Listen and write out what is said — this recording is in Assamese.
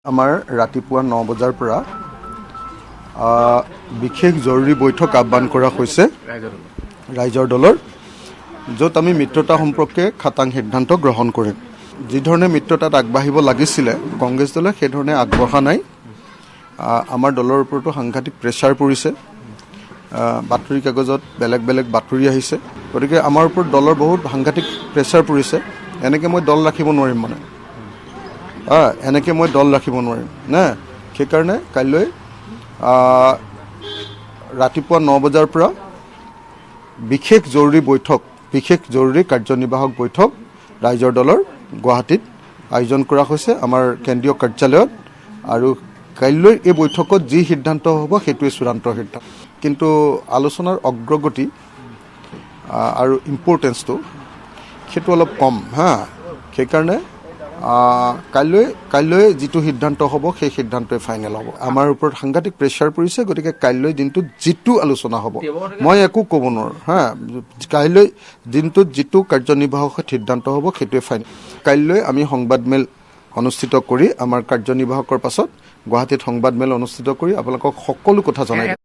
আমাৰ ৰাতিপুৱা 9 বজাৰ পৰা বিশেষ জৰুৰী বৈঠক আহ্বান কৰা হৈছে ৰাইজৰ দলৰ, য'ত আমি মিত্ৰতা সম্পৰ্কে খাটাং সিদ্ধান্ত গ্ৰহণ কৰিম। যি ধৰণে মিত্ৰতাত আগবাঢ়িব লাগিছিলে কংগ্ৰেছ দলে সেই ধৰণে আগবঢ়া নাই। আমাৰ দলৰ ওপৰতো সাংঘাতিক প্ৰেছাৰ পৰিছে, বাতৰি কাগজত বেলেগ বেলেগ বাতৰি আহিছে, গতিকে আমাৰ ওপৰত দলৰ বহুত সাংঘাতিক প্ৰেছাৰ পৰিছে। এনেকৈ মই দল ৰাখিব নোৱাৰিম, এনেকৈ মই দল ৰাখিব নোৱাৰিম নে। সেইকাৰণে কাইলৈ ৰাতিপুৱা 9 বজাৰ পৰা বিশেষ জৰুৰী কাৰ্যনিৰ্বাহক বৈঠক ৰাইজৰ দলৰ গুৱাহাটীত আয়োজন কৰা হৈছে আমাৰ কেন্দ্ৰীয় কাৰ্যালয়ত। আৰু কাইলৈ এই বৈঠকত যি সিদ্ধান্ত হ'ব সেইটোৱে চূড়ান্ত সিদ্ধান্ত। কিন্তু আলোচনাৰ অগ্ৰগতি আৰু ইম্পৰ্টেঞ্চটো সেইটো অলপ কম সেইকাৰণে কাইলৈ যিটো সিদ্ধান্ত হ'ব সেই সিদ্ধান্তই ফাইনেল হ'ব। আমাৰ ওপৰত সাংঘাতিক প্ৰেছাৰ পৰিছে, গতিকে কাইলৈ দিনটোত যিটো আলোচনা হ'ব মই একো ক'ব নোৱাৰোঁ কাইলৈ দিনটোত যিটো কাৰ্যনিৰ্বাহক সিদ্ধান্ত হ'ব সেইটোৱে ফাইনেল। কাইলৈ আমি সংবাদমেল অনুষ্ঠিত কৰি আমাৰ কাৰ্যনিৰ্বাহকৰ পাছত গুৱাহাটীত সংবাদমেল অনুষ্ঠিত কৰি আপোনালোকক সকলো কথা জনাই দিম।